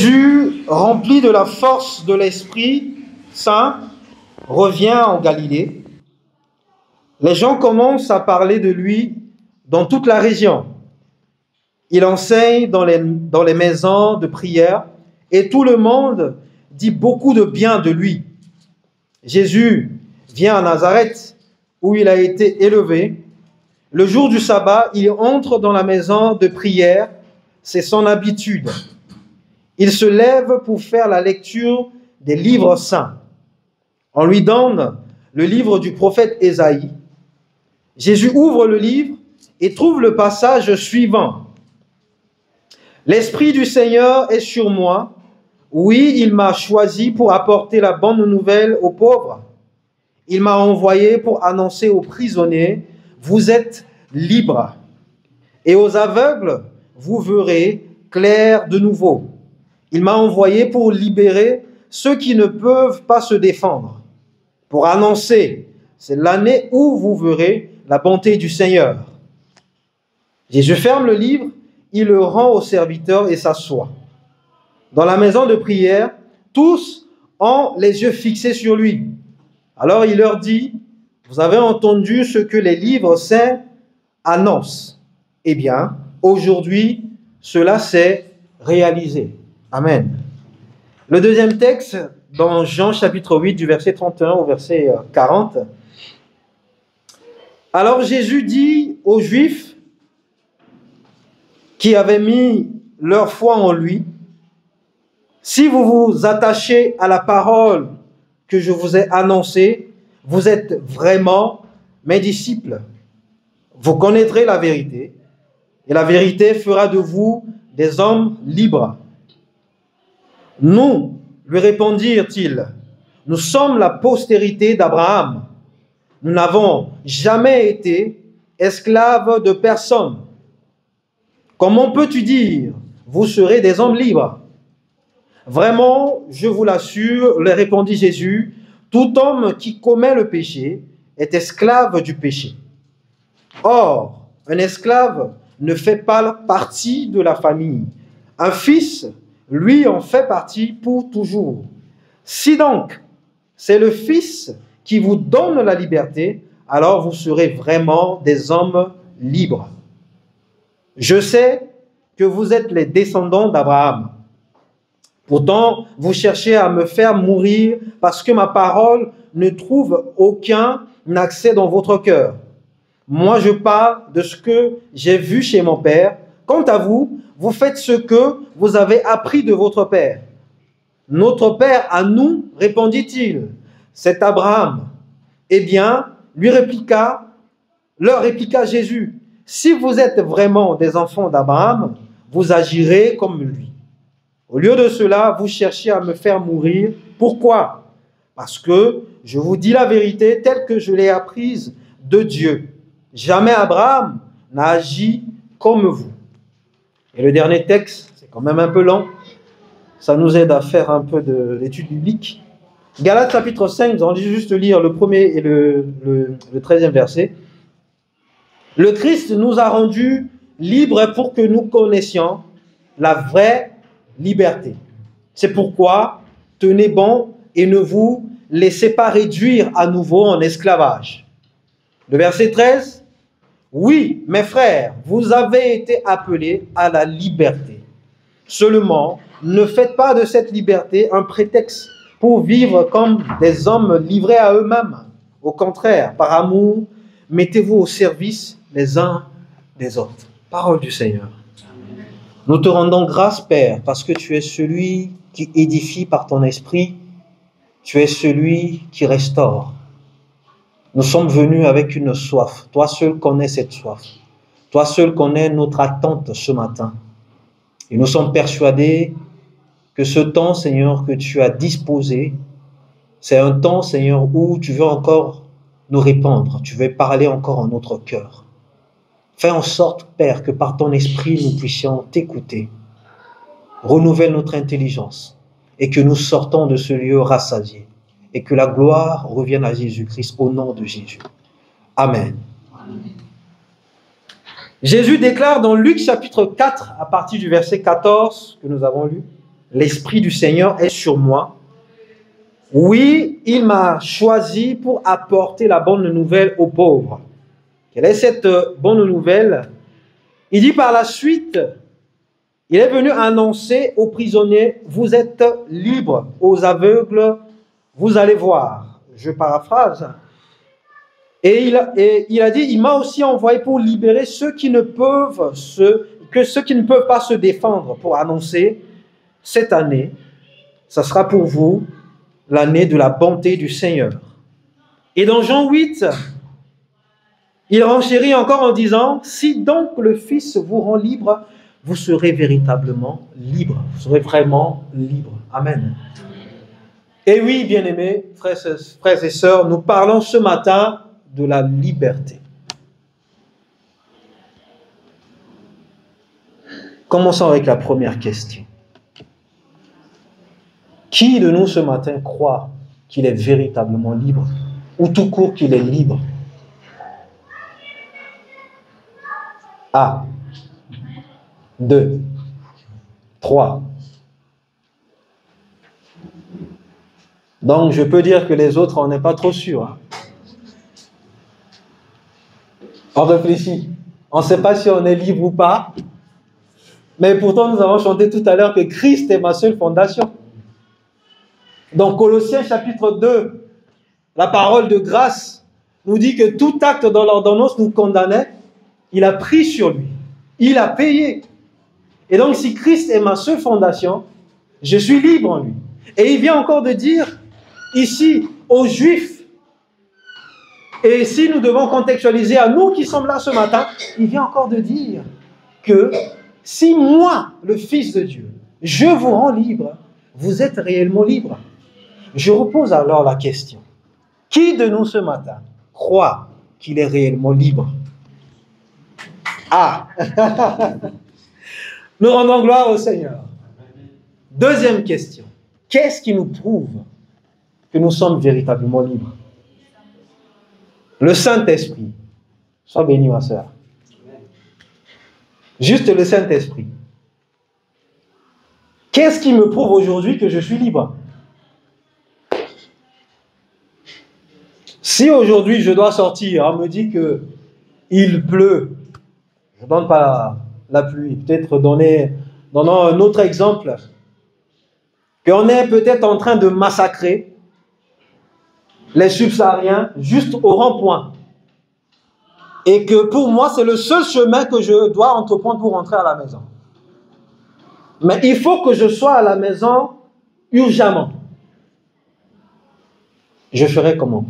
Jésus, rempli de la force de l'Esprit Saint, revient en Galilée. Les gens commencent à parler de lui dans toute la région. Il enseigne dans les maisons de prière et tout le monde dit beaucoup de bien de lui. Jésus vient à Nazareth où il a été élevé. Le jour du sabbat, il entre dans la maison de prière. C'est son habitude. Il se lève pour faire la lecture des livres saints. On lui donne le livre du prophète Ésaïe. Jésus ouvre le livre et trouve le passage suivant. « L'Esprit du Seigneur est sur moi. Oui, il m'a choisi pour apporter la bonne nouvelle aux pauvres. Il m'a envoyé pour annoncer aux prisonniers, vous êtes libres. Et aux aveugles, vous verrez clair de nouveau. Il m'a envoyé pour libérer ceux qui ne peuvent pas se défendre, pour annoncer, c'est l'année où vous verrez la bonté du Seigneur. » Jésus ferme le livre, il le rend au serviteur et s'assoit. Dans la maison de prière, tous ont les yeux fixés sur lui. Alors il leur dit, vous avez entendu ce que les livres saints annoncent. Eh bien, aujourd'hui, cela s'est réalisé. Amen. Le deuxième texte, dans Jean chapitre 8, du verset 31 au verset 40. Alors Jésus dit aux Juifs qui avaient mis leur foi en lui, si vous vous attachez à la parole que je vous ai annoncée, vous êtes vraiment mes disciples. Vous connaîtrez la vérité, et la vérité fera de vous des hommes libres. Nous, lui répondirent-ils, nous sommes la postérité d'Abraham. Nous n'avons jamais été esclaves de personne. Comment peux-tu dire, vous serez des hommes libres? Vraiment, je vous l'assure, leur répondit Jésus, tout homme qui commet le péché est esclave du péché. Or, un esclave ne fait pas partie de la famille. Un fils, lui, en fait partie pour toujours. Si donc, c'est le Fils qui vous donne la liberté, alors vous serez vraiment des hommes libres. Je sais que vous êtes les descendants d'Abraham. Pourtant, vous cherchez à me faire mourir parce que ma parole ne trouve aucun accès dans votre cœur. Moi, je parle de ce que j'ai vu chez mon père. Quant à vous, vous faites ce que vous avez appris de votre père. Notre père à nous, répondit-il, c'est Abraham. Eh bien, leur répliqua Jésus, si vous êtes vraiment des enfants d'Abraham, vous agirez comme lui. Au lieu de cela, vous cherchez à me faire mourir. Pourquoi? Parce que je vous dis la vérité telle que je l'ai apprise de Dieu. Jamais Abraham n'a agi comme vous. Et le dernier texte, c'est quand même un peu long. Ça nous aide à faire un peu de l'étude biblique. Galates chapitre 5, on va juste lire le premier et le 13e verset. Le Christ nous a rendus libres pour que nous connaissions la vraie liberté. C'est pourquoi tenez bon et ne vous laissez pas réduire à nouveau en esclavage. Le verset 13. Oui, mes frères, vous avez été appelés à la liberté. Seulement, ne faites pas de cette liberté un prétexte pour vivre comme des hommes livrés à eux-mêmes. Au contraire, par amour, mettez-vous au service les uns des autres. Parole du Seigneur. Nous te rendons grâce, Père, parce que tu es celui qui édifie par ton esprit. Tu es celui qui restaure. Nous sommes venus avec une soif. Toi seul connais cette soif. Toi seul connais notre attente ce matin. Et nous sommes persuadés que ce temps, Seigneur, que tu as disposé, c'est un temps, Seigneur, où tu veux encore nous répandre. Tu veux parler encore en notre cœur. Fais en sorte, Père, que par ton esprit, nous puissions t'écouter. Renouvelle notre intelligence et que nous sortons de ce lieu rassasié et que la gloire revienne à Jésus-Christ au nom de Jésus. Amen. Amen. Jésus déclare dans Luc chapitre 4, à partir du verset 14 que nous avons lu, l'Esprit du Seigneur est sur moi. Oui, il m'a choisi pour apporter la bonne nouvelle aux pauvres. Quelle est cette bonne nouvelle? Il dit par la suite, il est venu annoncer aux prisonniers, vous êtes libres, aux aveugles, vous allez voir. Je paraphrase. Et il a dit, il m'a aussi envoyé pour libérer ceux qui ne peuvent pas se défendre, pour annoncer, cette année, ça sera pour vous l'année de la bonté du Seigneur. Et dans Jean 8, il renchérit encore en disant, si donc le Fils vous rend libre, vous serez véritablement libre. Vous serez vraiment libre. Amen. Et oui, bien-aimés, frères et sœurs, nous parlons ce matin de la liberté. Commençons avec la première question. Qui de nous ce matin croit qu'il est véritablement libre, ou tout court qu'il est libre? Ah, 2, 3. Donc, je peux dire que les autres, on n'est pas trop sûrs. On réfléchit. On ne sait pas si on est libre ou pas. Mais pourtant, nous avons chanté tout à l'heure que Christ est ma seule fondation. Dans Colossiens chapitre 2, la parole de grâce nous dit que tout acte dans l'ordonnance nous condamnait. Il a pris sur lui. Il a payé. Et donc, si Christ est ma seule fondation, je suis libre en lui. Et il vient encore de dire ici aux Juifs, et si nous devons contextualiser à nous qui sommes là ce matin, il vient encore de dire que si moi, le Fils de Dieu, je vous rends libre, vous êtes réellement libre. Je repose alors la question. Qui de nous ce matin croit qu'il est réellement libre? Ah! Nous rendons gloire au Seigneur. Deuxième question. Qu'est-ce qui nous prouve que nous sommes véritablement libres? Le Saint-Esprit. Sois béni, ma sœur. Juste le Saint-Esprit. Qu'est-ce qui me prouve aujourd'hui que je suis libre? Si aujourd'hui je dois sortir, on me dit qu'il pleut, je ne donne pas la pluie, peut-être donnons un autre exemple, qu'on est peut-être en train de massacrer les subsahariens juste au rond-point. Et que pour moi, c'est le seul chemin que je dois entreprendre pour rentrer à la maison. Mais il faut que je sois à la maison urgemment. Je ferai comment?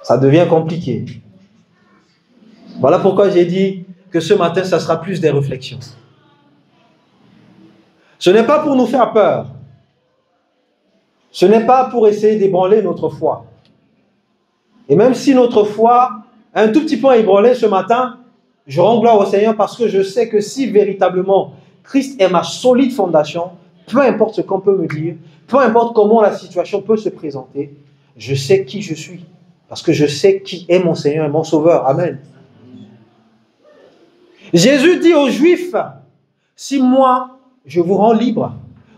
Ça devient compliqué. Voilà pourquoi j'ai dit que ce matin, ça sera plus des réflexions. Ce n'est pas pour nous faire peur. Ce n'est pas pour essayer d'ébranler notre foi. Et même si notre foi a un tout petit peu ébranlé ce matin, je rends gloire au Seigneur parce que je sais que si véritablement Christ est ma solide fondation, peu importe ce qu'on peut me dire, peu importe comment la situation peut se présenter, je sais qui je suis. Parce que je sais qui est mon Seigneur et mon Sauveur. Amen. Jésus dit aux Juifs, si moi, je vous rends libre,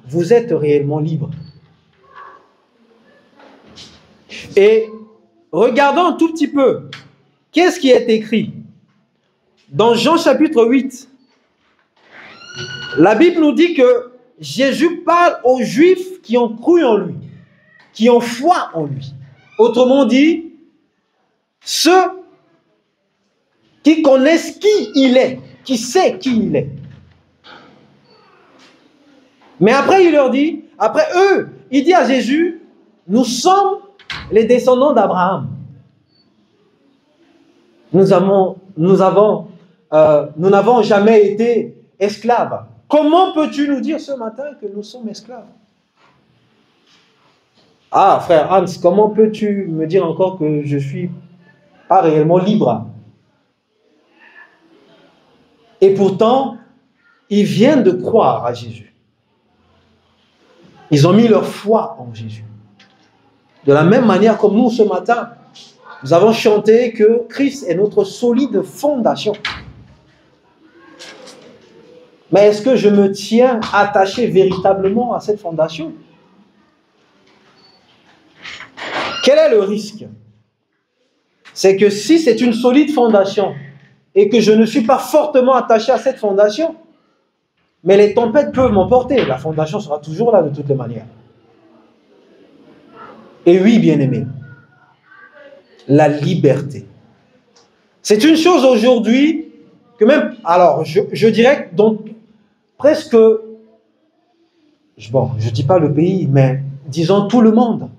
vous êtes réellement libre. Et regardons un tout petit peu, qu'est-ce qui est écrit? Dans Jean chapitre 8, la Bible nous dit que Jésus parle aux Juifs qui ont cru en lui, qui ont foi en lui. Autrement dit, ceux qui connaissent qui il est, qui sait qui il est. Mais après, il leur dit, après eux, il dit à Jésus, nous sommes les descendants d'Abraham. Nous n'avons jamais été esclaves. Comment peux-tu nous dire ce matin que nous sommes esclaves? Ah, frère Hans, comment peux-tu me dire encore que je suis pas réellement libre? Et pourtant, ils viennent de croire à Jésus. Ils ont mis leur foi en Jésus. De la même manière comme nous ce matin, nous avons chanté que Christ est notre solide fondation. Mais est-ce que je me tiens attaché véritablement à cette fondation? Quel est le risque? C'est que si c'est une solide fondation et que je ne suis pas fortement attaché à cette fondation, mais les tempêtes peuvent m'emporter, la fondation sera toujours là de toutes les manières. Et oui, bien-aimé, la liberté. C'est une chose aujourd'hui que même, alors je dirais que donc presque, bon, je ne dis pas le pays, mais disons tout le monde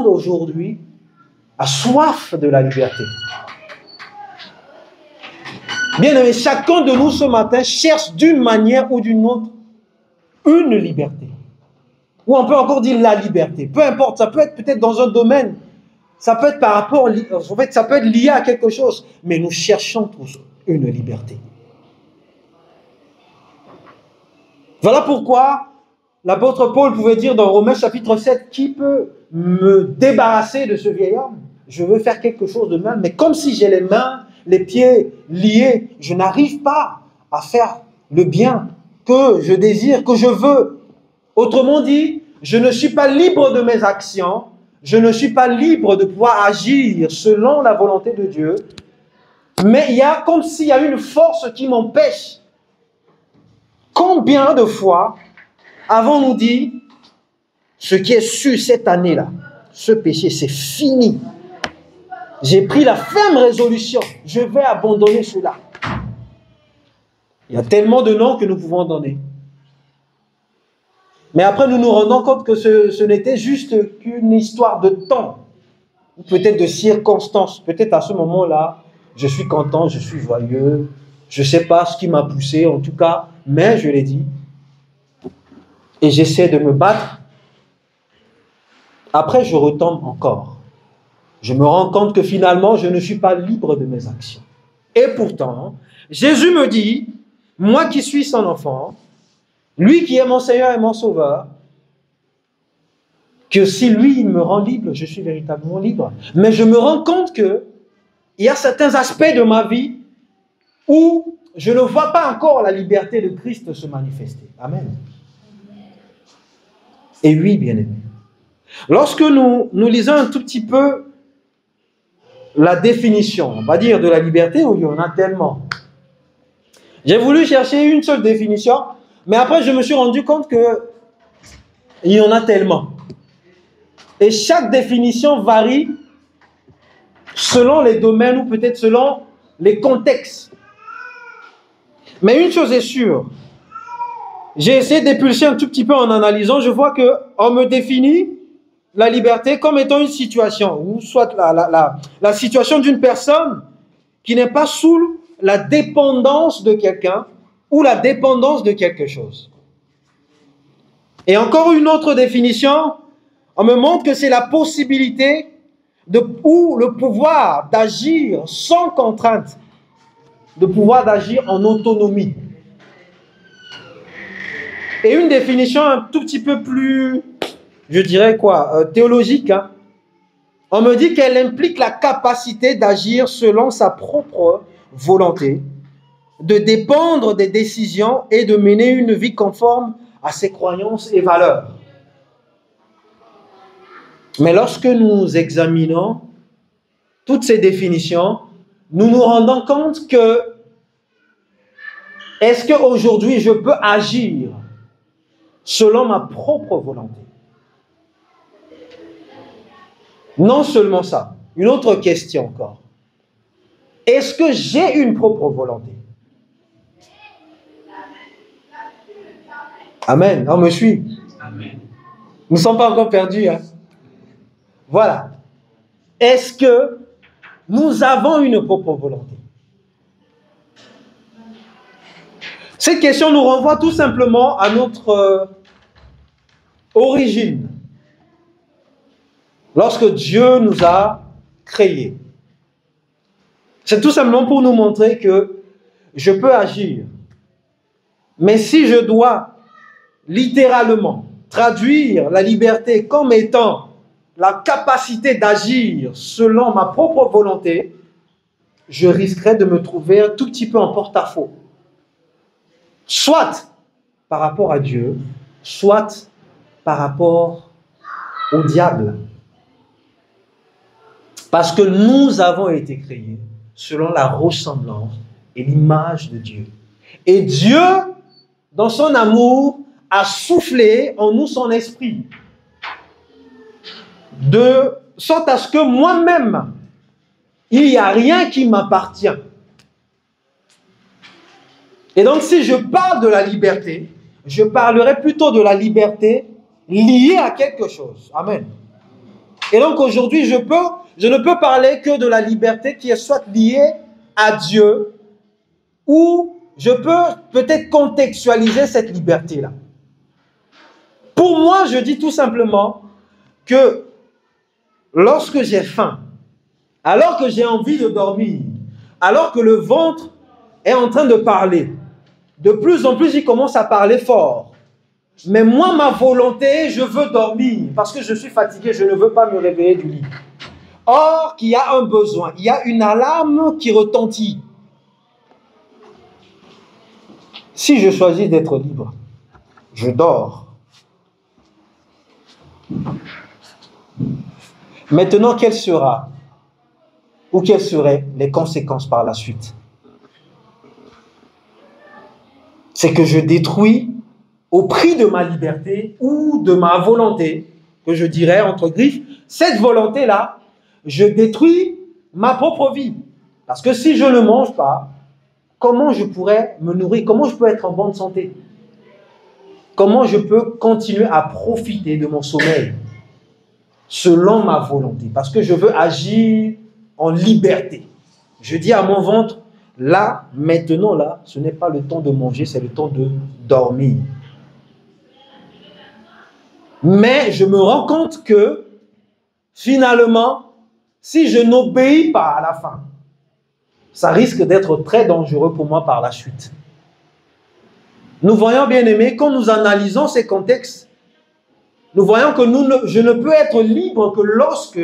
aujourd'hui a soif de la liberté. Bien-aimé, chacun de nous ce matin cherche d'une manière ou d'une autre une liberté. Ou on peut encore dire la liberté. Peu importe, ça peut être peut-être dans un domaine, ça peut être par rapport, en fait, ça peut être lié à quelque chose, mais nous cherchons tous une liberté. Voilà pourquoi l'apôtre Paul pouvait dire dans Romains chapitre 7, qui peut me débarrasser de ce vieil homme? Je veux faire quelque chose de mal, mais comme si j'ai les mains, les pieds liés, je n'arrive pas à faire le bien que je désire, que je veux. Autrement dit, je ne suis pas libre de mes actions, je ne suis pas libre de pouvoir agir selon la volonté de Dieu, mais il y a comme s'il y a une force qui m'empêche. Combien de fois avons-nous dit, ce qui est sûr cette année-là, ce péché, c'est fini. J'ai pris la ferme résolution, je vais abandonner cela. Il y a tellement de noms que nous pouvons donner. Mais après, nous nous rendons compte que ce n'était juste qu'une histoire de temps, ou peut-être de circonstances. Peut-être à ce moment-là, je suis content, je suis joyeux, je ne sais pas ce qui m'a poussé, en tout cas, mais je l'ai dit, et j'essaie de me battre. Après, je retombe encore. Je me rends compte que finalement, je ne suis pas libre de mes actions. Et pourtant, Jésus me dit, moi qui suis son enfant, lui qui est mon Seigneur et mon Sauveur, que si lui, il me rend libre, je suis véritablement libre. Mais je me rends compte qu'il y a certains aspects de ma vie où je ne vois pas encore la liberté de Christ se manifester. Amen. Et oui, bien-aimés, lorsque nous lisons un tout petit peu la définition, on va dire, de la liberté, où il y en a tellement. J'ai voulu chercher une seule définition, mais après je me suis rendu compte qu'il y en a tellement. Et chaque définition varie selon les domaines ou peut-être selon les contextes. Mais une chose est sûre, j'ai essayé d'épulser un tout petit peu en analysant, je vois qu'on me définit la liberté comme étant une situation, ou soit la situation d'une personne qui n'est pas sous la dépendance de quelqu'un ou la dépendance de quelque chose. Et encore une autre définition, on me montre que c'est la possibilité ou le pouvoir d'agir sans contrainte, de pouvoir d'agir en autonomie. Et une définition un tout petit peu plus, je dirais quoi, théologique, hein. On me dit qu'elle implique la capacité d'agir selon sa propre volonté, de dépendre des décisions et de mener une vie conforme à ses croyances et valeurs. Mais lorsque nous examinons toutes ces définitions, nous nous rendons compte que est-ce qu'aujourd'hui je peux agir selon ma propre volonté? Non seulement ça, une autre question encore. Est-ce que j'ai une propre volonté? Amen. On me suit. Amen. Nous ne sommes pas encore perdus. Hein? Voilà. Est-ce que nous avons une propre volonté? Cette question nous renvoie tout simplement à notre origine. Lorsque Dieu nous a créés. C'est tout simplement pour nous montrer que je peux agir. Mais si je dois littéralement traduire la liberté comme étant la capacité d'agir selon ma propre volonté, je risquerais de me trouver un tout petit peu en porte-à-faux. soit par rapport à Dieu, soit par rapport au diable. Parce que nous avons été créés selon la ressemblance et l'image de Dieu. Et Dieu, dans son amour, a soufflé en nous son esprit. De sorte à ce que moi-même, il n'y a rien qui m'appartient. Et donc, si je parle de la liberté, je parlerai plutôt de la liberté liée à quelque chose. Amen. Et donc, aujourd'hui, je ne peux parler que de la liberté qui est soit liée à Dieu, ou je peux peut-être contextualiser cette liberté-là. Pour moi, je dis tout simplement que lorsque j'ai faim, alors que j'ai envie de dormir, alors que le ventre est en train de parler, de plus en plus, il commence à parler fort. Mais moi, ma volonté, je veux dormir parce que je suis fatigué, je ne veux pas me réveiller du lit. Or, qu'il y a un besoin, il y a une alarme qui retentit. Si je choisis d'être libre, je dors. Maintenant, quelles seraient les conséquences par la suite? C'est que je détruis au prix de ma liberté ou de ma volonté, que je dirais entre griffes, cette volonté-là, je détruis ma propre vie. Parce que si je ne mange pas, comment je pourrais me nourrir? Comment je peux être en bonne santé? Comment je peux continuer à profiter de mon sommeil selon ma volonté? Parce que je veux agir en liberté. Je dis à mon ventre, là, maintenant, là, ce n'est pas le temps de manger, c'est le temps de dormir. Mais je me rends compte que, finalement, si je n'obéis pas à la fin, ça risque d'être très dangereux pour moi par la suite. Nous voyons, bien aimés, quand nous analysons ces contextes, nous voyons que je ne peux être libre que lorsque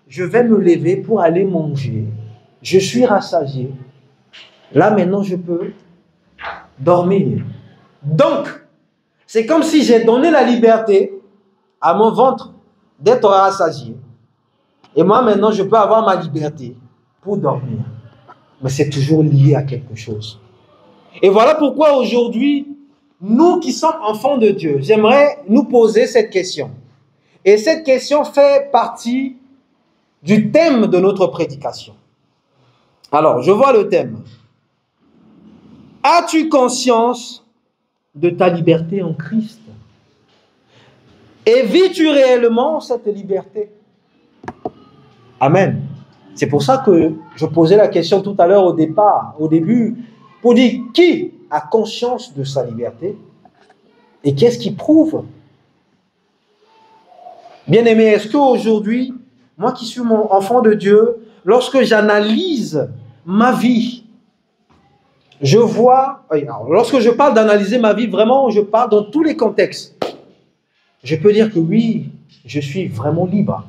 je vais me lever pour aller manger. Je suis rassasié. Là, maintenant, je peux dormir. Donc, c'est comme si j'ai donné la liberté à mon ventre d'être rassasié. Et moi, maintenant, je peux avoir ma liberté pour dormir. Mais c'est toujours lié à quelque chose. Et voilà pourquoi aujourd'hui, nous qui sommes enfants de Dieu, j'aimerais nous poser cette question. Et cette question fait partie du thème de notre prédication. Alors, je vois le thème. As-tu conscience de ta liberté en Christ? Et vis-tu réellement cette liberté? Amen. C'est pour ça que je posais la question tout à l'heure au début, pour dire qui a conscience de sa liberté et qu'est-ce qui prouve? Bien-aimé, est-ce qu'aujourd'hui, moi qui suis mon enfant de Dieu, lorsque j'analyse ma vie, je vois, alors, lorsque je parle d'analyser ma vie, vraiment, je parle dans tous les contextes. Je peux dire que oui, je suis vraiment libre.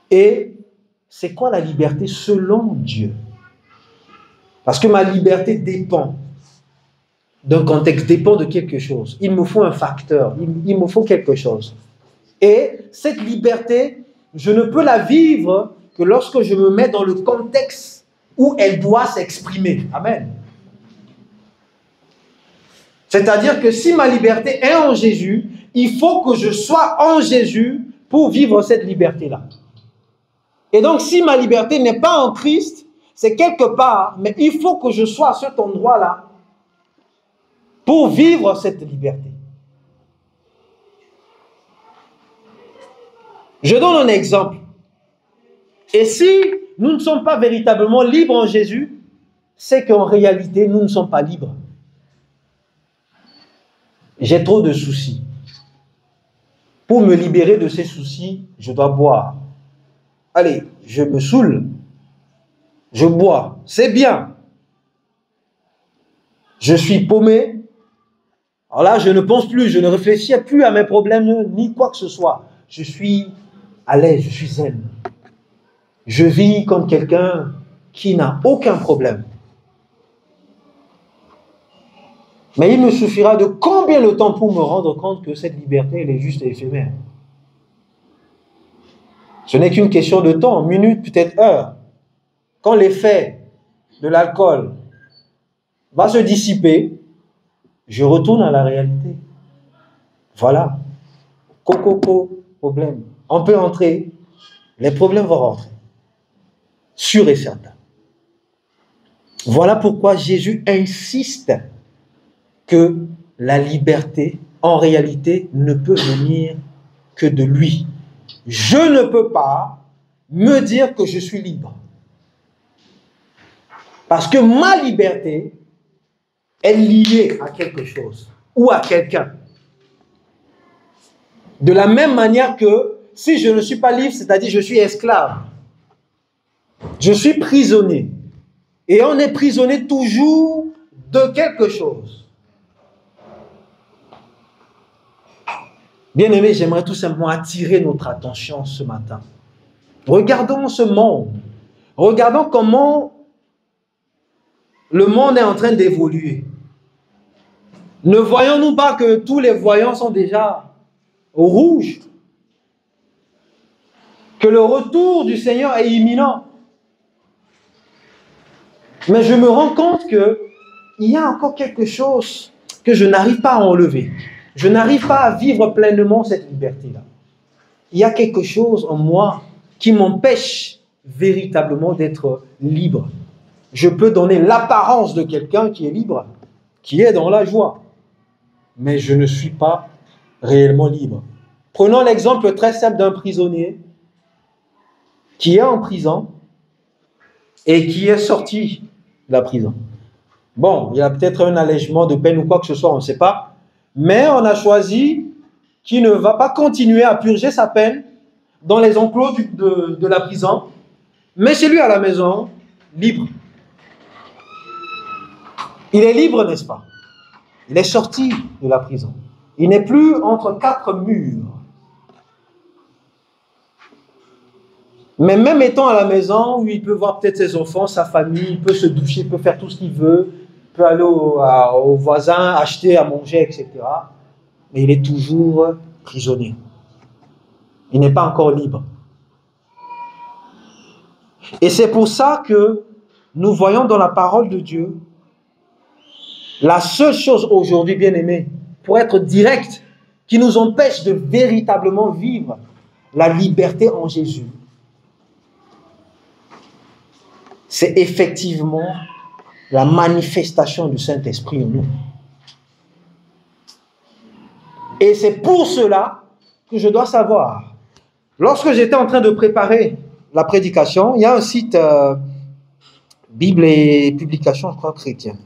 Et c'est quoi la liberté selon Dieu? Parce que ma liberté dépend d'un contexte, dépend de quelque chose. Il me faut un facteur, il me faut quelque chose. Et cette liberté, je ne peux la vivre que lorsque je me mets dans le contexte où elle doit s'exprimer. Amen. C'est-à-dire que si ma liberté est en Jésus, il faut que je sois en Jésus pour vivre cette liberté-là. Et donc, si ma liberté n'est pas en Christ, c'est quelque part, mais il faut que je sois à cet endroit-là pour vivre cette liberté. Je donne un exemple. Et si nous ne sommes pas véritablement libres en Jésus, c'est qu'en réalité, nous ne sommes pas libres. J'ai trop de soucis. Pour me libérer de ces soucis, je dois boire. Allez, je me saoule. Je bois. C'est bien. Je suis paumé. Alors là, je ne pense plus, je ne réfléchis plus à mes problèmes, ni quoi que ce soit. Je suis à l'aise, je suis zen. Je vis comme quelqu'un qui n'a aucun problème. Mais il me suffira de combien de temps pour me rendre compte que cette liberté, elle est juste éphémère. Ce n'est qu'une question de temps, minutes, peut-être heures. Quand l'effet de l'alcool va se dissiper, je retourne à la réalité. Voilà. Coco, problème. On peut entrer, les problèmes vont rentrer. Sûr et certain. Voilà pourquoi Jésus insiste que la liberté, en réalité, ne peut venir que de lui. Je ne peux pas me dire que je suis libre. Parce que ma liberté est liée à quelque chose ou à quelqu'un. De la même manière que si je ne suis pas libre, c'est-à-dire je suis esclave. Je suis prisonnier. Et on est prisonnier toujours de quelque chose. Bien-aimés, j'aimerais tout simplement attirer notre attention ce matin. Regardons ce monde. Regardons comment le monde est en train d'évoluer. Ne voyons-nous pas que tous les voyants sont déjà au rouge? Que le retour du Seigneur est imminent. Mais je me rends compte qu'il y a encore quelque chose que je n'arrive pas à enlever. Je n'arrive pas à vivre pleinement cette liberté-là. Il y a quelque chose en moi qui m'empêche véritablement d'être libre. Je peux donner l'apparence de quelqu'un qui est libre, qui est dans la joie, mais je ne suis pas réellement libre. Prenons l'exemple très simple d'un prisonnier qui est en prison et qui est sorti de la prison. Bon, il y a peut-être un allègement de peine ou quoi que ce soit, on ne sait pas, mais on a choisi qu'il ne va pas continuer à purger sa peine dans les enclos de la prison, mais chez lui à la maison, libre. Il est libre, n'est-ce pas? Il est sorti de la prison. Il n'est plus entre quatre murs. Mais même étant à la maison, où il peut voir peut-être ses enfants, sa famille, il peut se doucher, il peut faire tout ce qu'il veut, il peut aller au voisin, acheter à manger, etc. Mais il est toujours prisonnier. Il n'est pas encore libre. Et c'est pour ça que nous voyons dans la parole de Dieu la seule chose aujourd'hui, bien aimés, pour être direct, qui nous empêche de véritablement vivre la liberté en Jésus, c'est effectivement la manifestation du Saint-Esprit en nous. Et c'est pour cela que je dois savoir. Lorsque j'étais en train de préparer la prédication, il y a un site Bible et publications, je crois, chrétienne.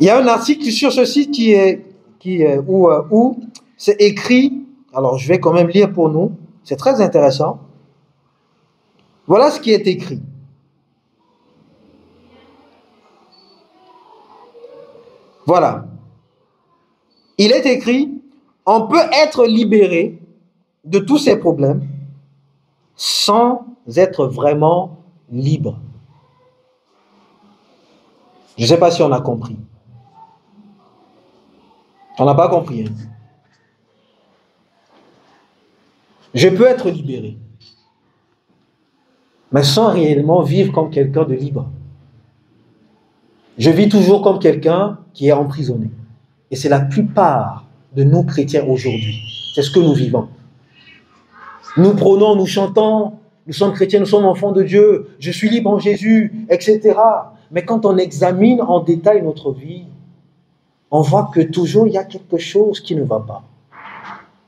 Il y a un article sur ce site où c'est écrit, alors je vais quand même lire pour nous, c'est très intéressant. Voilà ce qui est écrit. Voilà. Il est écrit, on peut être libéré de tous ces problèmes sans être vraiment libre. Je ne sais pas si on a compris. On n'a pas compris. Hein? Je peux être libéré, mais sans réellement vivre comme quelqu'un de libre. Je vis toujours comme quelqu'un qui est emprisonné. Et c'est la plupart de nous chrétiens aujourd'hui. C'est ce que nous vivons. Nous prônons, nous chantons, nous sommes chrétiens, nous sommes enfants de Dieu, je suis libre en Jésus, etc. Mais quand on examine en détail notre vie, on voit que toujours il y a quelque chose qui ne va pas.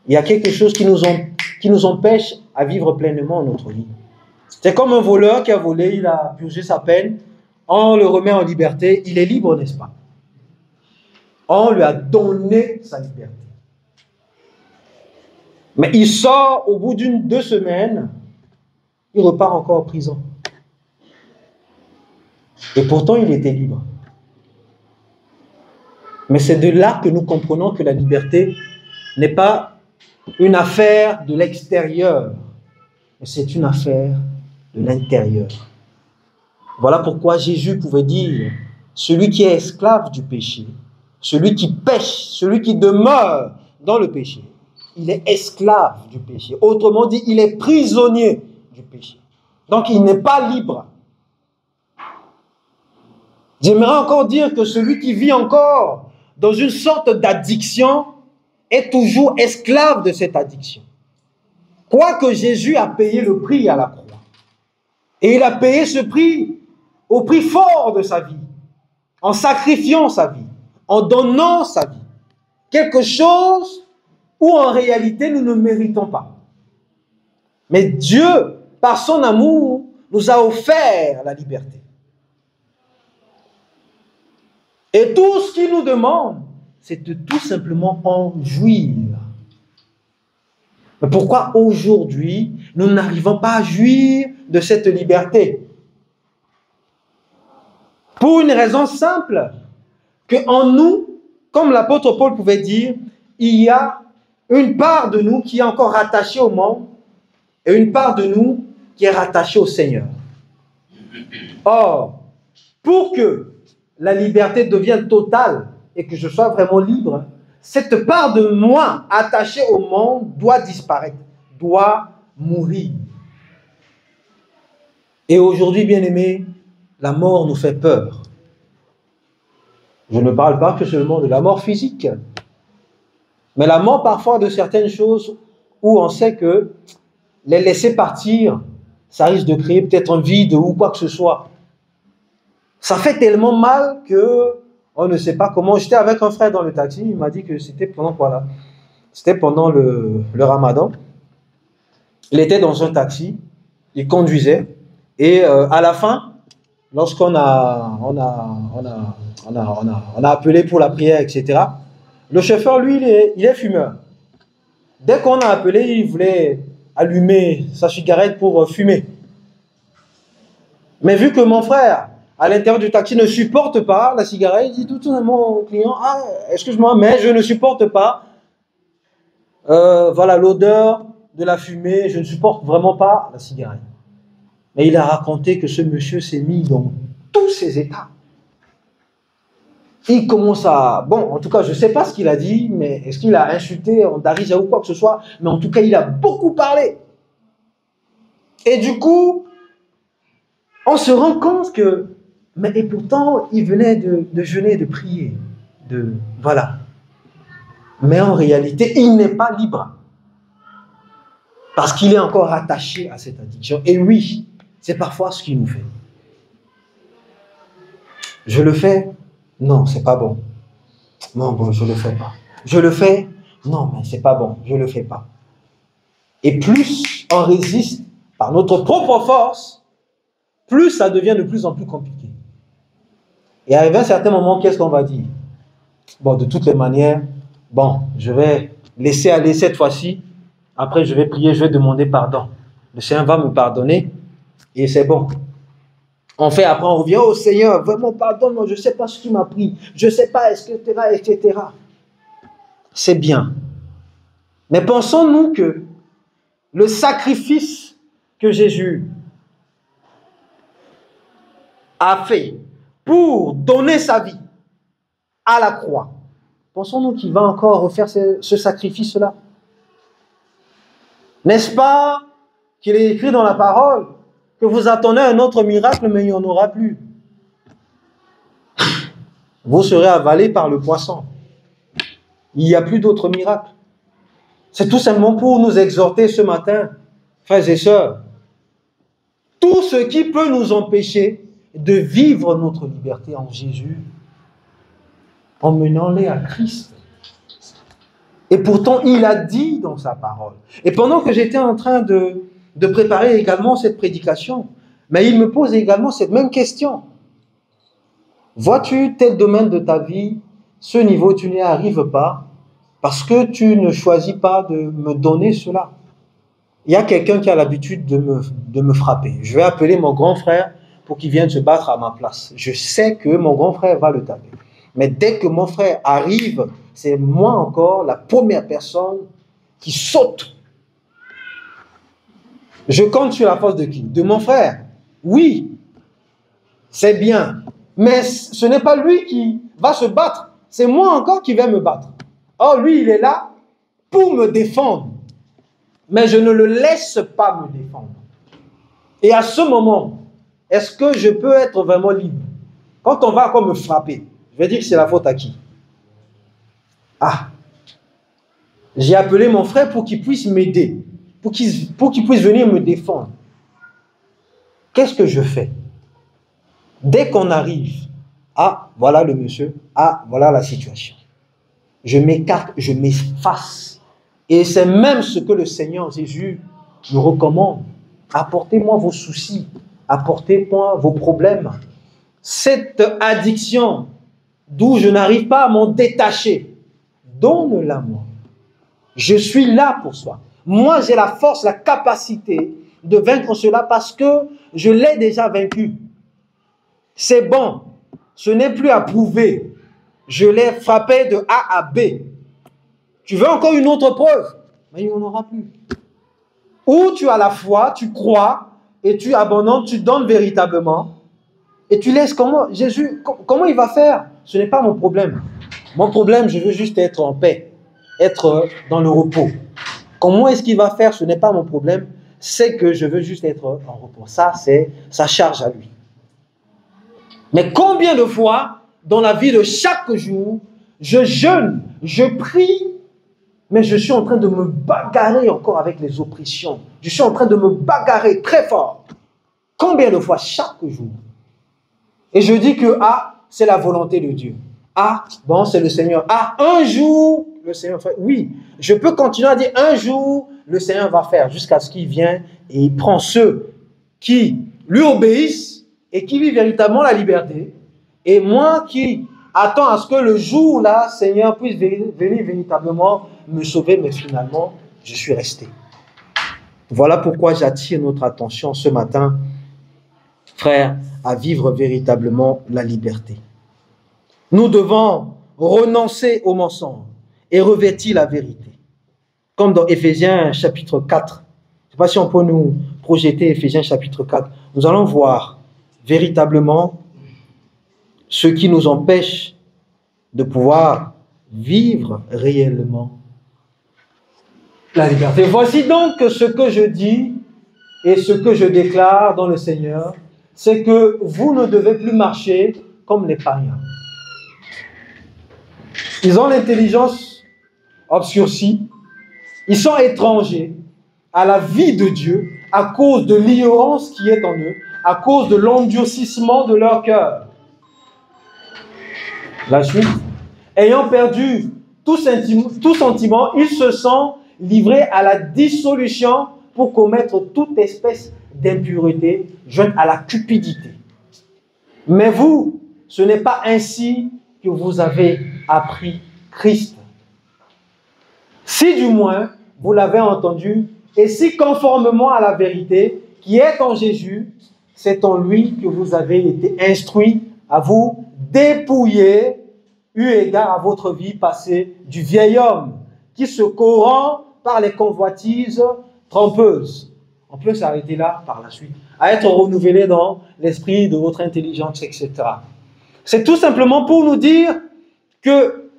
Il y a quelque chose qui nous empêche à vivre pleinement notre vie. C'est comme un voleur qui a volé, il a purgé sa peine, on le remet en liberté, il est libre, n'est-ce pas? On lui a donné sa liberté. Mais il sort au bout deux semaines, il repart encore en prison. Et pourtant, il était libre. Mais c'est de là que nous comprenons que la liberté n'est pas une affaire de l'extérieur, mais c'est une affaire de l'intérieur. Voilà pourquoi Jésus pouvait dire celui qui est esclave du péché, celui qui pêche, celui qui demeure dans le péché, il est esclave du péché. Autrement dit, il est prisonnier du péché. Donc, il n'est pas libre. J'aimerais encore dire que celui qui vit encore dans une sorte d'addiction est toujours esclave de cette addiction. Quoique Jésus a payé le prix à la croix. Et il a payé ce prix au prix fort de sa vie, en sacrifiant sa vie, en donnant sa vie. Quelque chose où en réalité nous ne méritons pas. Mais Dieu, par son amour, nous a offert la liberté. Et tout ce qu'il nous demande, c'est de tout simplement en jouir. Mais pourquoi aujourd'hui, nous n'arrivons pas à jouir de cette liberté? Pour une raison simple, qu'en nous, comme l'apôtre Paul pouvait dire, il y a une part de nous qui est encore rattachée au monde et une part de nous qui est rattachée au Seigneur. Or, pour que la liberté devienne totale et que je sois vraiment libre, cette part de moi attachée au monde doit disparaître, doit mourir. Et aujourd'hui, bien-aimés, la mort nous fait peur. Je ne parle pas que seulement de la mort physique, mais la mort parfois de certaines choses où on sait que les laisser partir, ça risque de créer peut-être un vide ou quoi que ce soit. Ça fait tellement mal que on ne sait pas comment. J'étais avec un frère dans le taxi, il m'a dit que c'était pendant quoi là? C'était pendant le Ramadan. Il était dans un taxi, il conduisait, et à la fin, lorsqu'on a appelé pour la prière, etc., le chauffeur, lui, il est fumeur. Dès qu'on a appelé, il voulait allumer sa cigarette pour fumer. Mais vu que mon frère, à l'intérieur du taxi, ne supporte pas la cigarette, il dit tout simplement au client, « Ah, excuse-moi, mais je ne supporte pas voilà l'odeur de la fumée, je ne supporte vraiment pas la cigarette. » Mais il a raconté que ce monsieur s'est mis dans tous ses états. Il commence à... Bon, en tout cas, je ne sais pas ce qu'il a dit, mais est-ce qu'il a insulté Darija ou quoi que ce soit, mais en tout cas, il a beaucoup parlé. Et du coup, on se rend compte que... Mais et pourtant, il venait de jeûner, de prier. Voilà. Mais en réalité, il n'est pas libre. Parce qu'il est encore attaché à cette addiction. Et oui, c'est parfois ce qu'il nous fait. Je le fais? Non, c'est pas bon. Non, bon, je le fais pas. Je le fais? Non, mais c'est pas bon, je le fais pas. Et plus on résiste par notre propre force, plus ça devient de plus en plus compliqué. Et arrivé à un certain moment, qu'est-ce qu'on va dire? Bon, de toutes les manières, bon, je vais laisser aller cette fois-ci. Après, je vais prier, je vais demander pardon. Le Seigneur va me pardonner et c'est bon. On fait, après on revient au Seigneur, vraiment pardonne-moi, je ne sais pas ce qui m'a pris, je ne sais pas, etc., etc. C'est bien. Mais pensons-nous que le sacrifice que Jésus a fait pour donner sa vie à la croix, pensons-nous qu'il va encore refaire ce sacrifice-là? N'est-ce pas qu'il est écrit dans la parole que vous attendez un autre miracle, mais il n'y en aura plus. Vous serez avalés par le poisson. Il n'y a plus d'autres miracles. C'est tout simplement pour nous exhorter ce matin, frères et sœurs. Tout ce qui peut nous empêcher de vivre notre liberté en Jésus, emmenons-les à Christ. Et pourtant, il a dit dans sa parole. Et pendant que j'étais en train de préparer également cette prédication, mais il me pose également cette même question. Vois-tu tel domaine de ta vie, ce niveau, tu n'y arrives pas parce que tu ne choisis pas de me donner cela. Il y a quelqu'un qui a l'habitude de me frapper. Je vais appeler mon grand frère pour qu'il vienne se battre à ma place. Je sais que mon grand frère va le taper. Mais dès que mon frère arrive, c'est moi encore la première personne qui saute. Je compte sur la force de qui? De mon frère. Oui, c'est bien. Mais ce n'est pas lui qui va se battre. C'est moi encore qui vais me battre. Or, lui, il est là pour me défendre. Mais je ne le laisse pas me défendre. Et à ce moment, est-ce que je peux être vraiment libre? Quand on va encore me frapper, je vais dire que c'est la faute à qui? Ah, j'ai appelé mon frère pour qu'il puisse m'aider, pour qu'il puisse venir me défendre. Qu'est-ce que je fais? Dès qu'on arrive, ah, voilà le monsieur, ah, voilà la situation. Je m'écarte, je m'efface. Et c'est même ce que le Seigneur Jésus me recommande. Apportez-moi vos soucis, apportez-moi vos problèmes. Cette addiction d'où je n'arrive pas à m'en détacher, donne-la moi. Je suis là pour soi. Moi, j'ai la force, la capacité de vaincre cela parce que je l'ai déjà vaincu. C'est bon. Ce n'est plus à prouver. Je l'ai frappé de A à B. Tu veux encore une autre preuve? Mais il n'y en aura plus. Ou tu as la foi, tu crois, et tu abandonnes, tu donnes véritablement, et tu laisses comment? Jésus, comment il va faire? Ce n'est pas mon problème. Mon problème, je veux juste être en paix, être dans le repos. Comment est-ce qu'il va faire? Ce n'est pas mon problème. C'est que je veux juste être en repos. Ça, c'est sa charge à lui. Mais combien de fois, dans la vie de chaque jour, je jeûne, je prie, mais je suis en train de me bagarrer encore avec les oppressions. Je suis en train de me bagarrer très fort. Combien de fois chaque jour? Et je dis que, ah, c'est la volonté de Dieu. Ah, bon, c'est le Seigneur. Ah, un jour, le Seigneur fait. Oui, je peux continuer à dire un jour, le Seigneur va faire, jusqu'à ce qu'il vienne et il prend ceux qui lui obéissent et qui vivent véritablement la liberté. Et moi qui attends à ce que le jour là, Seigneur puisse venir véritablement me sauver, mais finalement, je suis resté. Voilà pourquoi j'attire notre attention ce matin, frères, à vivre véritablement la liberté. Nous devons renoncer au mensonge et revêtir la vérité. Comme dans Éphésiens chapitre 4. Je ne sais pas si on peut nous projeter Éphésiens chapitre 4. Nous allons voir véritablement ce qui nous empêche de pouvoir vivre réellement la liberté. Voici donc ce que je dis et ce que je déclare dans le Seigneur, c'est que vous ne devez plus marcher comme les païens. Ils ont l'intelligence obscurcie, ils sont étrangers à la vie de Dieu à cause de l'ignorance qui est en eux, à cause de l'endurcissement de leur cœur. La suite, ayant perdu tout sentiment, ils se sont livrés à la dissolution pour commettre toute espèce d'impureté, jointe à la cupidité. Mais vous, ce n'est pas ainsi que vous avez appris Christ. Si du moins vous l'avez entendu, et si conformément à la vérité qui est en Jésus, c'est en lui que vous avez été instruits à vous dépouiller, eu égard à votre vie passée, du vieil homme qui se corrompt par les convoitises trompeuses. On peut s'arrêter là par la suite, à être renouvelé dans l'esprit de votre intelligence, etc. C'est tout simplement pour nous dire que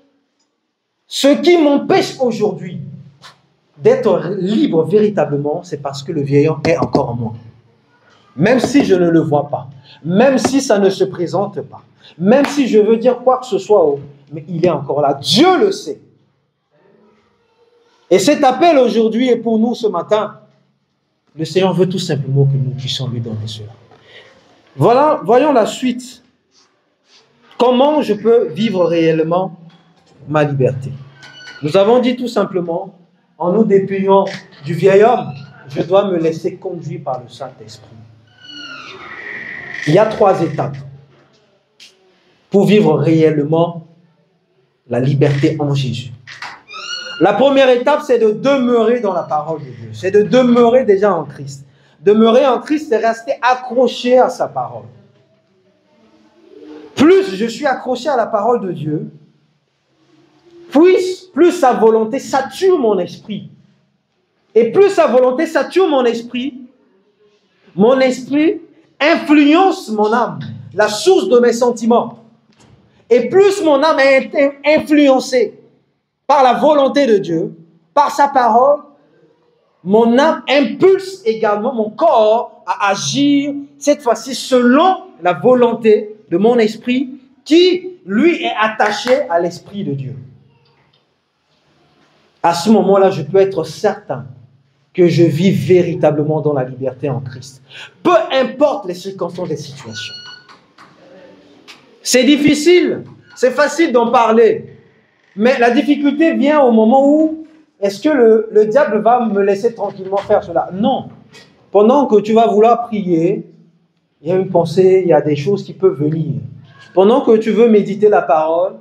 ce qui m'empêche aujourd'hui d'être libre véritablement, c'est parce que le vieil homme est encore en moi. Même si je ne le vois pas, même si ça ne se présente pas, même si je veux dire quoi que ce soit, mais il est encore là. Dieu le sait. Et cet appel aujourd'hui est pour nous ce matin. Le Seigneur veut tout simplement que nous puissions lui donner cela. Voilà, voyons la suite. Comment je peux vivre réellement ma liberté? Nous avons dit tout simplement, en nous dépouillant du vieil homme, je dois me laisser conduire par le Saint-Esprit. Il y a 3 étapes pour vivre réellement la liberté en Jésus. La première étape, c'est de demeurer dans la parole de Dieu. C'est de demeurer déjà en Christ. Demeurer en Christ, c'est rester accroché à sa parole. Plus je suis accroché à la parole de Dieu, plus sa volonté sature mon esprit. Et plus sa volonté sature mon esprit influence mon âme. la source de mes sentiments. Et plus mon âme est influencée par la volonté de Dieu, par sa parole, mon âme impulse également mon corps à agir, cette fois-ci selon la volonté de mon esprit qui, lui, est attaché à l'esprit de Dieu. À ce moment-là, je peux être certain que je vis véritablement dans la liberté en Christ. Peu importe les circonstances et les situations. C'est difficile, c'est facile d'en parler, mais la difficulté vient au moment où est-ce que le diable va me laisser tranquillement faire cela? Non. Pendant que tu vas vouloir prier, il y a une pensée, il y a des choses qui peuvent venir. Pendant que tu veux méditer la parole,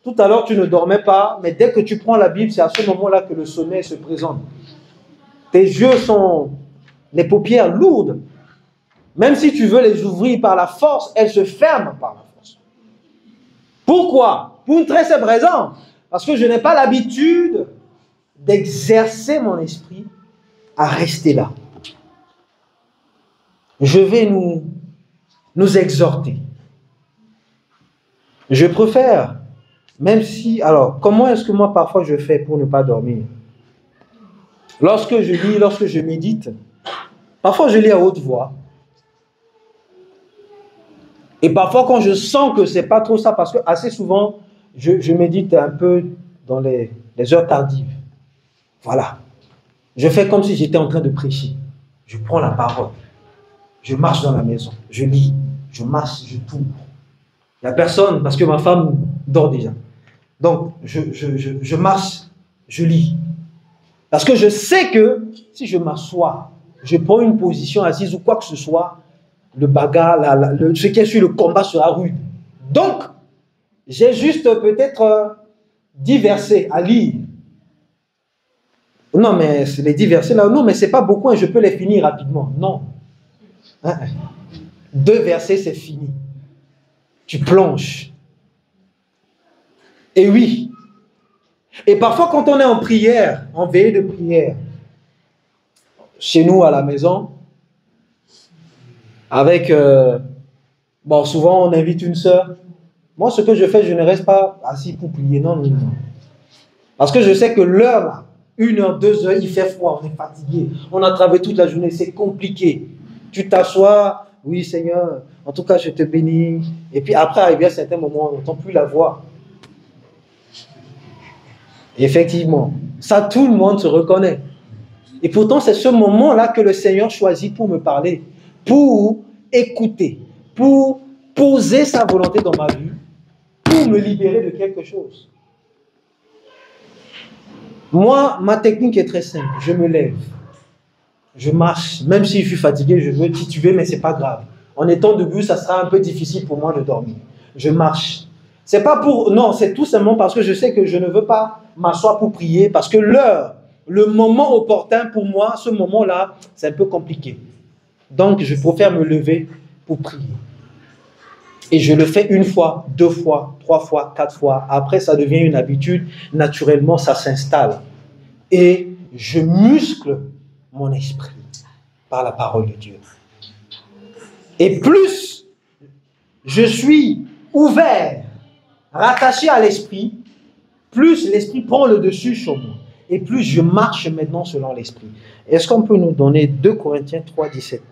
tout à l'heure tu ne dormais pas, mais dès que tu prends la Bible, c'est à ce moment-là que le sommeil se présente. Tes yeux sont, les paupières lourdes. Même si tu veux les ouvrir par la force, elles se ferment par la force. Pourquoi? Pour une très simple raison. Parce que je n'ai pas l'habitude d'exercer mon esprit à rester là. Je vais nous exhorter. Je préfère, même si... Alors, comment est-ce que moi, parfois, je fais pour ne pas dormir? Lorsque je lis, lorsque je médite, parfois, je lis à haute voix. Et parfois, quand je sens que c'est pas trop ça, parce que assez souvent, je médite un peu dans les heures tardives. Voilà. Je fais comme si j'étais en train de prêcher. Je prends la parole. Je marche dans la maison. Je lis. Je marche, je tourne. Il n'y a personne, parce que ma femme dort déjà. Donc, je marche, je lis. Parce que je sais que si je m'assois, je prends une position assise ou quoi que ce soit, le bagarre, ce qui est sur le combat sera rude. Donc, j'ai juste peut-être 10 versets à lire. Non, mais les 10 versets là, non, mais ce n'est pas beaucoup et je peux les finir rapidement. Non. 2 versets, c'est fini. Tu plonges. Et oui. Et parfois, quand on est en prière, en veillée de prière, chez nous à la maison, avec, bon, souvent on invite une sœur. Moi, ce que je fais, je ne reste pas assis pour prier. Non, non, non. Parce que je sais que l'heure, là, 1 heure, 2 heures, il fait froid, on est fatigué. On a travaillé toute la journée, c'est compliqué. Tu t'assois, oui Seigneur, en tout cas je te bénis. Et puis après, arrivé à certains moments, on n'entend plus la voix. Effectivement, ça tout le monde se reconnaît. Et pourtant, c'est ce moment-là que le Seigneur choisit pour me parler, pour écouter, pour poser sa volonté dans ma vie, pour me libérer de quelque chose. Moi, ma technique est très simple. Je me lève, je marche, même si je suis fatigué, je veux tituber, mais ce n'est pas grave. En étant debout, ça sera un peu difficile pour moi de dormir. Je marche. C'est pas pour... Non, c'est tout simplement parce que je sais que je ne veux pas m'asseoir pour prier, parce que l'heure, le moment opportun pour moi, ce moment-là, c'est un peu compliqué. Donc, je préfère me lever pour prier. Et je le fais 1 fois, 2 fois, 3 fois, 4 fois. Après, ça devient une habitude. Naturellement, ça s'installe. Et je muscle mon esprit par la parole de Dieu. Et plus je suis ouvert, rattaché à l'esprit, plus l'esprit prend le dessus sur moi. Et plus je marche maintenant selon l'esprit. Est-ce qu'on peut nous donner 2 Corinthiens 3, 17?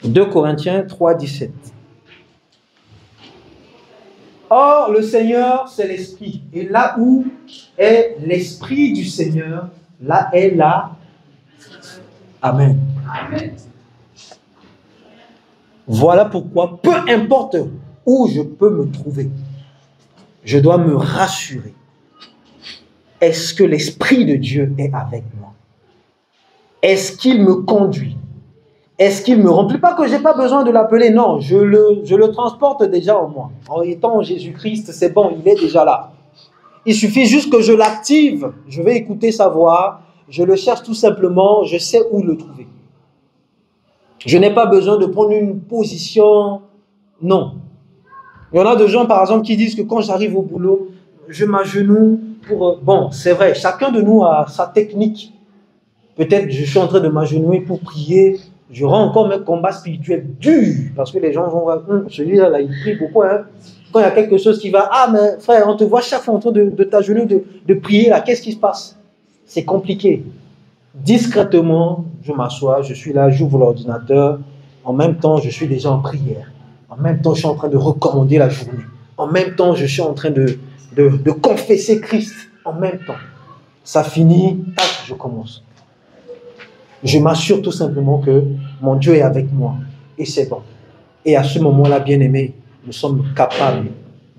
2 Corinthiens 3, 17. Or, le Seigneur, c'est l'Esprit. Et là où est l'Esprit du Seigneur, là est la... Amen. Amen. Voilà pourquoi, peu importe où je peux me trouver, je dois me rassurer. Est-ce que l'Esprit de Dieu est avec moi? Est-ce qu'il me conduit? Est-ce qu'il me remplit? Pas que je n'ai pas besoin de l'appeler, non, je le transporte déjà en moi. En étant Jésus-Christ, c'est bon, il est déjà là. Il suffit juste que je l'active, je vais écouter sa voix, je le cherche tout simplement, je sais où le trouver. Je n'ai pas besoin de prendre une position, non. Il y en a de gens, par exemple, qui disent que quand j'arrive au boulot, je m'agenouille pour... Bon, c'est vrai, chacun de nous a sa technique. Peut-être je suis en train de m'agenouiller pour prier, J'aurai encore mes combats spirituels durs, parce que les gens vont voir, celui-là, là, il prie beaucoup. Hein. Quand il y a quelque chose qui va, ah, mais frère, on te voit chaque fois en train de t'agenouiller, de prier, là, qu'est-ce qui se passe? C'est compliqué. Discrètement, je m'assois, je suis là, j'ouvre l'ordinateur, en même temps, je suis déjà en prière. En même temps, je suis en train de recommander la journée. En même temps, je suis en train de confesser Christ. En même temps. Ça finit, tac, je commence. Je m'assure tout simplement que mon Dieu est avec moi. Et c'est bon. Et à ce moment-là, bien-aimés, nous sommes capables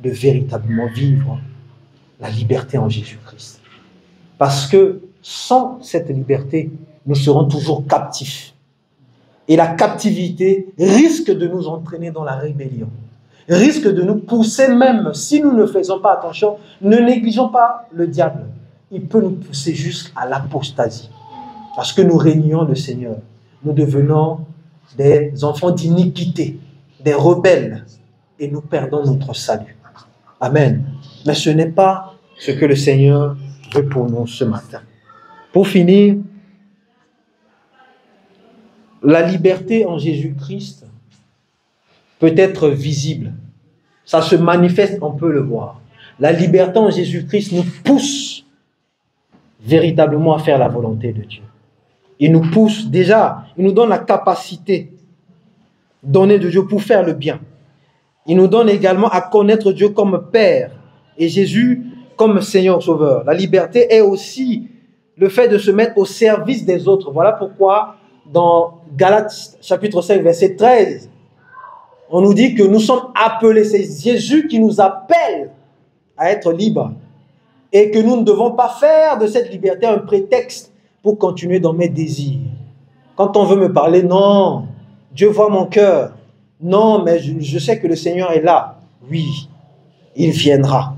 de véritablement vivre la liberté en Jésus-Christ. Parce que sans cette liberté, nous serons toujours captifs. Et la captivité risque de nous entraîner dans la rébellion. Risque de nous pousser même, si nous ne faisons pas attention, ne négligeons pas le diable. Il peut nous pousser jusqu'à l'apostasie. Parce que nous régnons le Seigneur. Nous devenons des enfants d'iniquité, des rebelles, et nous perdons notre salut. Amen. Mais ce n'est pas ce que le Seigneur veut pour nous ce matin. Pour finir, la liberté en Jésus-Christ peut être visible. Ça se manifeste, on peut le voir. La liberté en Jésus-Christ nous pousse véritablement à faire la volonté de Dieu. Il nous pousse déjà, il nous donne la capacité donnée de Dieu pour faire le bien. Il nous donne également à connaître Dieu comme Père et Jésus comme Seigneur Sauveur. La liberté est aussi le fait de se mettre au service des autres. Voilà pourquoi dans Galates chapitre 5 verset 13, on nous dit que nous sommes appelés, c'est Jésus qui nous appelle à être libres et que nous ne devons pas faire de cette liberté un prétexte pour continuer dans mes désirs. Quand on veut me parler, non, Dieu voit mon cœur. Non, mais je sais que le Seigneur est là. Oui, il viendra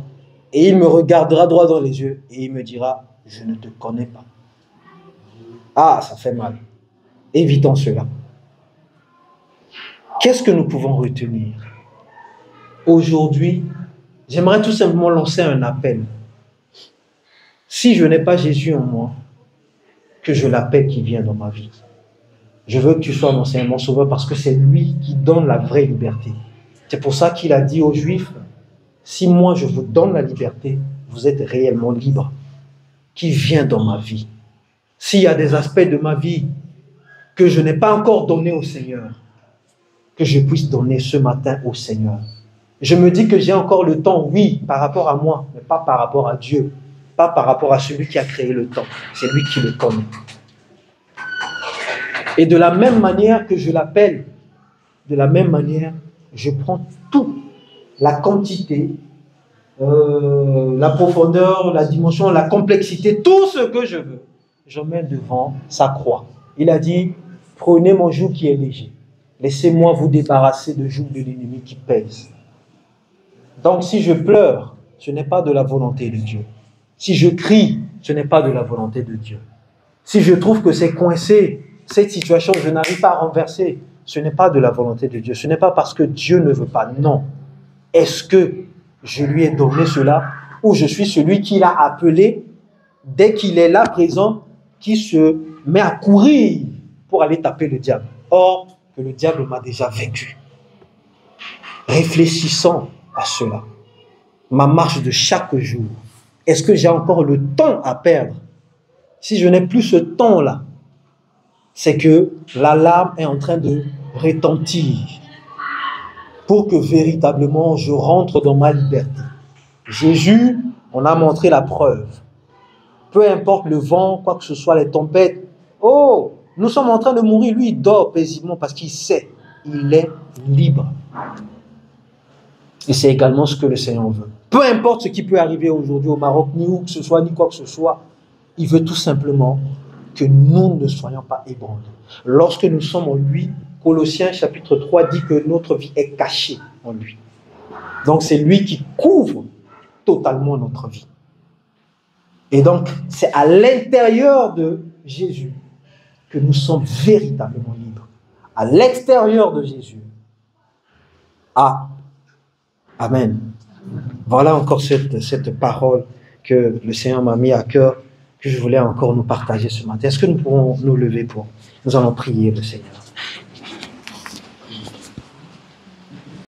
et il me regardera droit dans les yeux et il me dira, je ne te connais pas. Ah, ça fait mal. Évitons cela. Qu'est-ce que nous pouvons retenir? Aujourd'hui, j'aimerais tout simplement lancer un appel. Si je n'ai pas Jésus en moi, que je l'appelle qui vient dans ma vie. Je veux que tu sois mon Seigneur, mon Sauveur, parce que c'est lui qui donne la vraie liberté. C'est pour ça qu'il a dit aux Juifs, si moi je vous donne la liberté, vous êtes réellement libre. Qui vient dans ma vie? S'il y a des aspects de ma vie que je n'ai pas encore donné au Seigneur, que je puisse donner ce matin au Seigneur. Je me dis que j'ai encore le temps, oui, par rapport à moi, mais pas par rapport à Dieu, pas par rapport à celui qui a créé le temps. C'est lui qui le connaît. Et de la même manière que je l'appelle, de la même manière, je prends tout, la quantité, la profondeur, la dimension, la complexité, tout ce que je veux, je mets devant sa croix. Il a dit, prenez mon joug qui est léger. Laissez-moi vous débarrasser de joug de l'ennemi qui pèse. Donc si je pleure, ce n'est pas de la volonté de Dieu. Si je crie, ce n'est pas de la volonté de Dieu. Si je trouve que c'est coincé, cette situation, je n'arrive pas à renverser, ce n'est pas de la volonté de Dieu. Ce n'est pas parce que Dieu ne veut pas. Non. Est-ce que je lui ai donné cela ou je suis celui qui l'a appelé dès qu'il est là présent, qui se met à courir pour aller taper le diable? Or, que le diable m'a déjà vaincu. Réfléchissons à cela. Ma marche de chaque jour. Est-ce que j'ai encore le temps à perdre? Si je n'ai plus ce temps-là, c'est que l'alarme est en train de retentir pour que véritablement je rentre dans ma liberté. Jésus, on a montré la preuve. Peu importe le vent, quoi que ce soit, les tempêtes. Oh, nous sommes en train de mourir. Lui, il dort paisiblement parce qu'il sait, il est libre. Et c'est également ce que le Seigneur veut. Peu importe ce qui peut arriver aujourd'hui au Maroc, ni où que ce soit, ni quoi que ce soit, il veut tout simplement que nous ne soyons pas ébranlés. Lorsque nous sommes en lui, Colossiens chapitre 3 dit que notre vie est cachée en lui. Donc c'est lui qui couvre totalement notre vie. Et donc c'est à l'intérieur de Jésus que nous sommes véritablement libres. À l'extérieur de Jésus. Ah, amen. Voilà encore cette parole que le Seigneur m'a mis à cœur, que je voulais encore nous partager ce matin. Est-ce que nous pouvons nous lever pour... Nous allons prier le Seigneur.